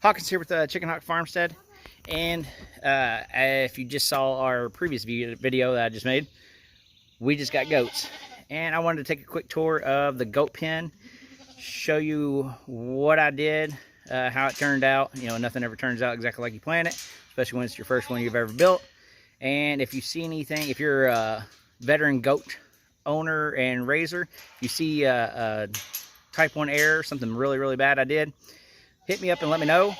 Hawkins here with Chickenhawkfarmstead, and if you just saw our previous video that I just made, we just got goats, and I wanted to take a quick tour of the goat pen, show you what I did, how it turned out. You know, nothing ever turns out exactly like you plan it, especially when it's your first one you've ever built. And if you see anything, if you're a veteran goat owner and raiser, if you see a type 1 error, something really bad I did, hit me up and let me know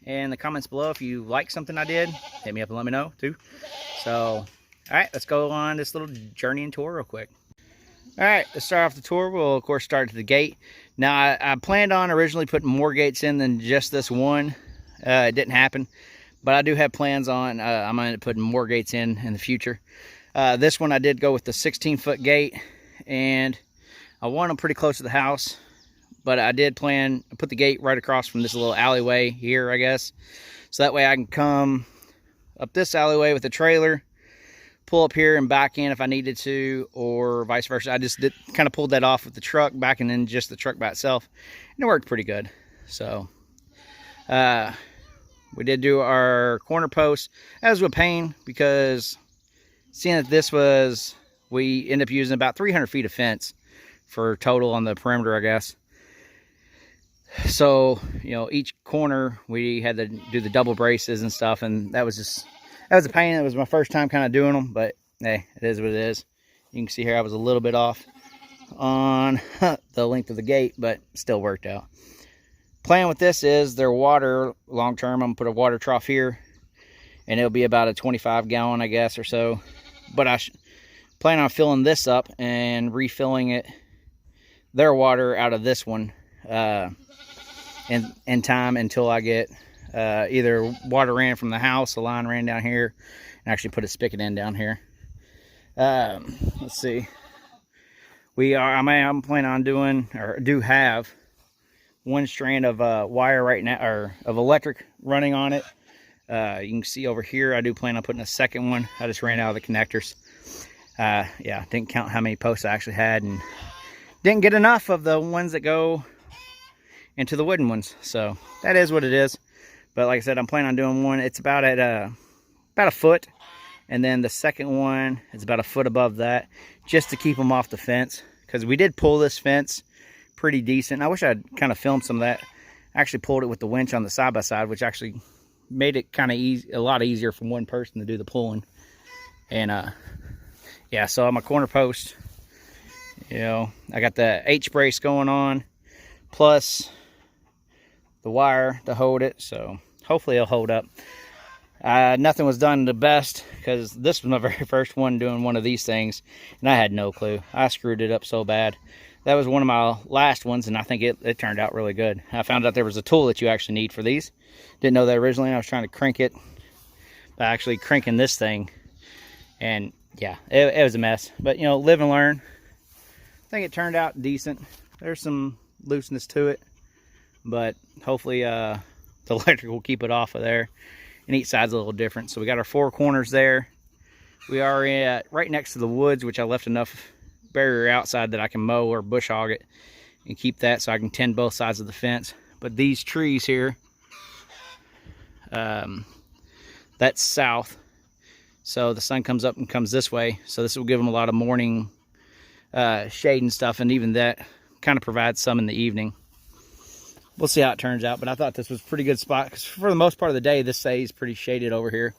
in the comments below. If you like something I did, hit me up and let me know too. So, all right, let's go on this little journey and tour real quick. All right, to start off the tour, we'll of course start at the gate. Now, I planned on originally putting more gates in than just this one. It didn't happen, but I do have plans on, I'm going to put more gates in the future. This one I did go with the 16-foot gate, and I want them pretty close to the house. But I did plan to put the gate right across from this little alleyway here, I guess. So that way I can come up this alleyway with the trailer, pull up here and back in if I needed to, or vice versa. I just kind of pulled that off with the truck, backing in just the truck by itself, and it worked pretty good. So we did do our corner post. That was a pain because seeing that this was, we ended up using about 300 feet of fence for total on the perimeter, I guess. So, you know, each corner we had to do the double braces and stuff, and that was a pain. It was my first time kind of doing them, but hey, it is what it is. You can see here I was a little bit off on the length of the gate, but still worked out. Plan with this is their water long term. I'm gonna put a water trough here, and it'll be about a 25 gallon, I guess, or so. But I plan on filling this up and refilling it, their water out of this one, in time until I get either water ran from the house, a line ran down here, and actually put a spigot in down here. Let's see. I'm planning on doing, or do have, one strand of wire right now, or of electric running on it. You can see over here I do plan on putting a second one. I just ran out of the connectors. Yeah, didn't count how many posts I actually had, and didn't get enough of the ones that go into the wooden ones, so that is what it is. But like I said, I'm planning on doing one. It's about at about a foot, and then the second one is about a foot above that, just to keep them off the fence, because we did pull this fence pretty decent. I wish I'd kind of filmed some of that. I actually pulled it with the winch on the side by side, which actually made it kind of a lot easier for one person to do the pulling. And yeah, so on my corner post, you know, I got the H brace going on, plus the wire to hold it, so hopefully it'll hold up. Nothing was done the best, because this was my very first one doing one of these things, and I had no clue. I screwed it up so bad. That was one of my last ones, and I think it turned out really good. I found out there was a tool that you actually need for these. Didn't know that originally. I was trying to crank it by actually cranking this thing, and yeah, it was a mess. But you know, live and learn. I think it turned out decent. There's some looseness to it, but hopefully the electric will keep it off of there, and each side's a little different. So we got our 4 corners there. We are at right next to the woods, which I left enough barrier outside that I can mow or bush hog it and keep that so I can tend both sides of the fence. But these trees here, that's south, so the sun comes up and comes this way, so this will give them a lot of morning shade and stuff, and even that kind of provides some in the evening. We'll see how it turns out, but I thought this was a pretty good spot, because for the most part of the day this stays pretty shaded over here.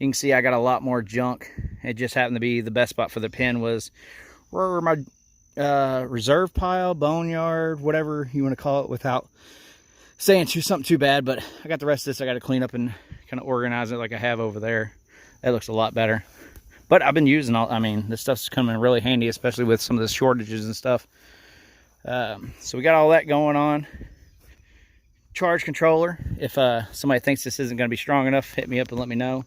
You can see I got a lot more junk. It just happened to be the best spot for the pen was where my reserve pile, boneyard, whatever you want to call it, without saying something too bad. But I got the rest of this I got to clean up and kind of organize it like I have over there. That looks a lot better. But I've been using all, I mean, this stuff's coming really handy, especially with some of the shortages and stuff. So we got all that going on. Charge controller. If somebody thinks this isn't going to be strong enough, hit me up and let me know.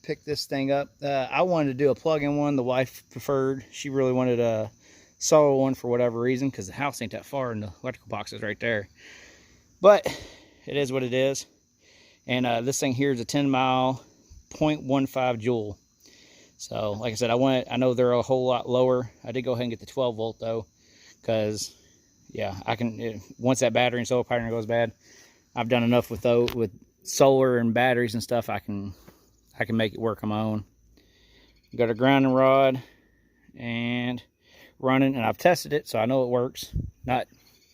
Pick this thing up. I wanted to do a plug-in one. The wife preferred. She really wanted a solo one for whatever reason, because the house ain't that far and the electrical box is right there. But it is what it is. And this thing here is a 10-mile 0.15 joule. So like I said, I know they're a whole lot lower. I did go ahead and get the 12 volt though, because yeah, I can, once that battery and solar pattern goes bad, I've done enough with those, with solar and batteries and stuff. I can make it work on my own. Got a grounding rod and running, and I've tested it, so I know it works. Not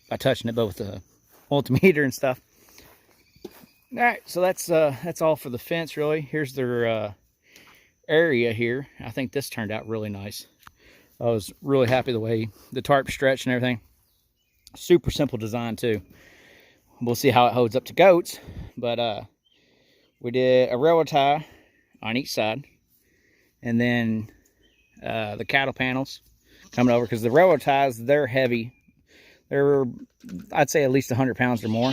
by touching it, but with the multimeter and stuff. All right, so that's all for the fence, really. Here's their area here. I think this turned out really nice. I was really happy the way the tarp stretched and everything. Super simple design too. We'll see how it holds up to goats, but we did a railroad tie on each side, and then the cattle panels coming over, because the railroad ties, they're heavy. They're, I'd say, at least 100 pounds or more,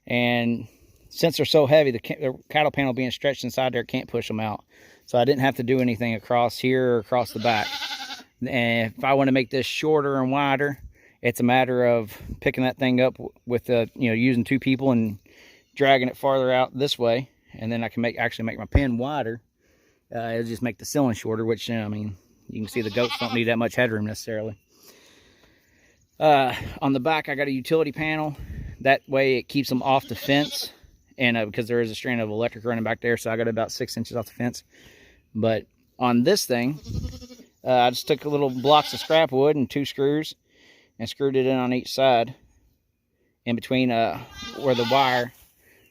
and since they're so heavy, the cattle panel being stretched inside there can't push them out. So I didn't have to do anything across here or across the back. And if I want to make this shorter and wider, it's a matter of picking that thing up with using 2 people and dragging it farther out this way, and then I can actually make my pen wider. It'll just make the ceiling shorter, which, I mean, you can see the goats don't need that much headroom necessarily. On the back, I got a utility panel. That way it keeps them off the fence, and because there is a strand of electric running back there, so I got about 6 inches off the fence. But on this thing, I just took a little blocks of scrap wood and 2 screws and screwed it in on each side, in between where the wire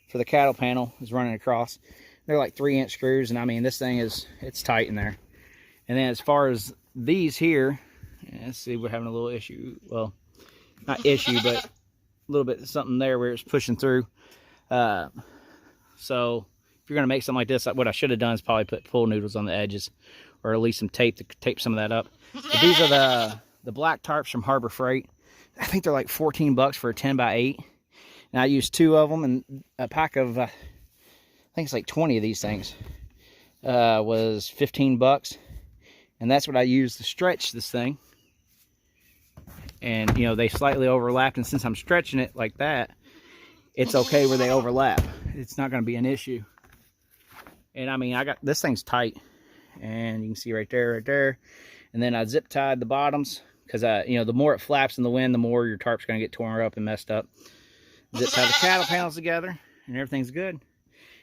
for the cattle panel is running across. They're like 3-inch screws, and I mean, this thing it's tight in there. And then as far as these here, let's see, we're having a little issue. Well, not issue, but a little bit something there where it's pushing through. So if you're gonna make something like this, what I should have done is probably put pool noodles on the edges, or at least some tape to tape some of that up. But these are the black tarps from Harbor Freight. I think they're like 14 bucks for a 10 by 8. And I used 2 of them, and a pack of I think it's like 20 of these things was 15 bucks. And that's what I used to stretch this thing. And they slightly overlapped, and since I'm stretching it like that, it's okay where they overlap. It's not going to be an issue. And I mean, this thing's tight, and you can see right there. And then I zip tied the bottoms, because the more it flaps in the wind, the more your tarp's going to get torn up and messed up. Zip tie the cattle panels together, and everything's good.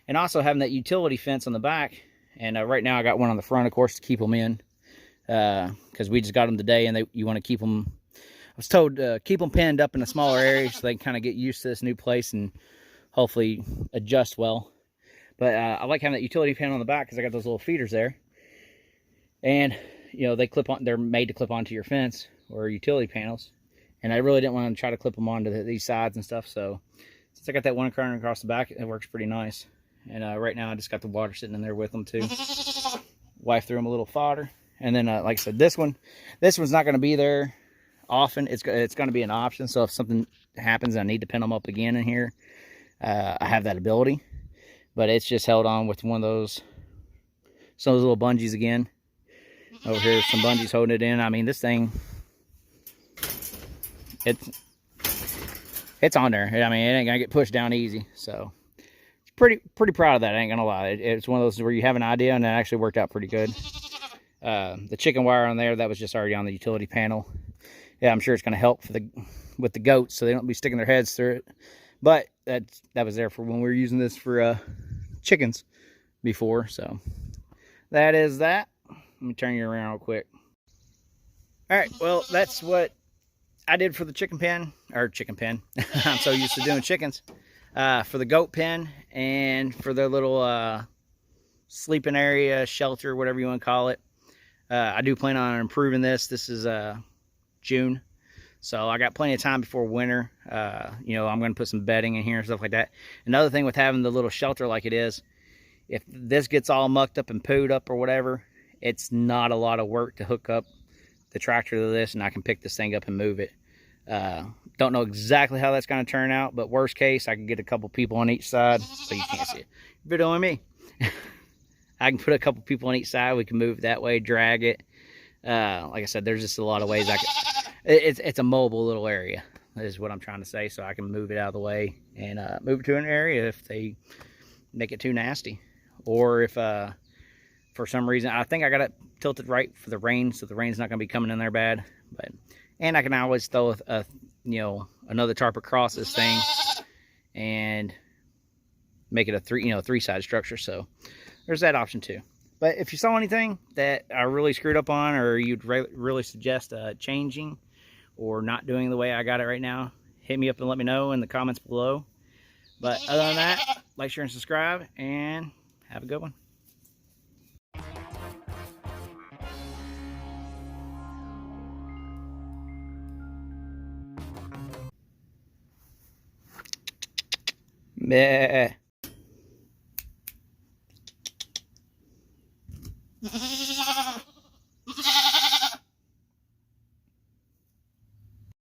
And also having that utility fence on the back, and right now I got one on the front, of course, to keep them in, because we just got them today, and you want to keep them. I was told keep them penned up in a smaller area so they can kind of get used to this new place and hopefully adjust well. But I like having that utility panel on the back, because I got those little feeders there, and they clip on. They're made to clip onto your fence or utility panels, and I really didn't want to try to clip them onto these sides and stuff. So since I got that one current across the back, it works pretty nice. And right now I just got the water sitting in there with them too. Wife threw them a little fodder, and then like I said, this one's not going to be there often. It's going to be an option. So if something happens and I need to pin them up again in here, I have that ability. But it's just held on with some of those little bungees again. Over here, some bungees holding it in. I mean, this thing, it's on there. I mean, it ain't gonna get pushed down easy. So it's pretty proud of that. I ain't gonna lie. It's one of those where you have an idea, and it actually worked out pretty good. The chicken wire on there, that was just already on the utility panel. Yeah, I'm sure it's gonna help with the goats, so they don't be sticking their heads through it. But that was there for when we were using this for chickens before. So that is that. Let me turn you around real quick. All right, well, that's what I did for the chicken pen. I'm so used to doing chickens. For the goat pen and for their little sleeping area, shelter, whatever you want to call it. I do plan on improving this. This is June, so I got plenty of time before winter. I'm going to put some bedding in here and stuff like that. Another thing with having the little shelter like it is, if this gets all mucked up and pooed up or whatever, it's not a lot of work to hook up the tractor to this, and I can pick this thing up and move it. Don't know exactly how that's going to turn out, but worst case, I can get a couple people on each side, so you can't see it. Videoing me. I can put a couple people on each side. We can move it that way, drag it. Like I said, there's just a lot of ways I can. It's a mobile little area, is what I'm trying to say, so I can move it out of the way and move it to an area if they make it too nasty, or if for some reason, I think I got it tilted right for the rain, so the rain's not going to be coming in there bad. And I can always throw another tarp across this thing and make it a three-side structure. So there's that option too. But if you saw anything that I really screwed up on, or you'd really suggest changing or not doing the way I got it right now, hit me up and let me know in the comments below. But other than that, like, share, and subscribe, and have a good one. Meh.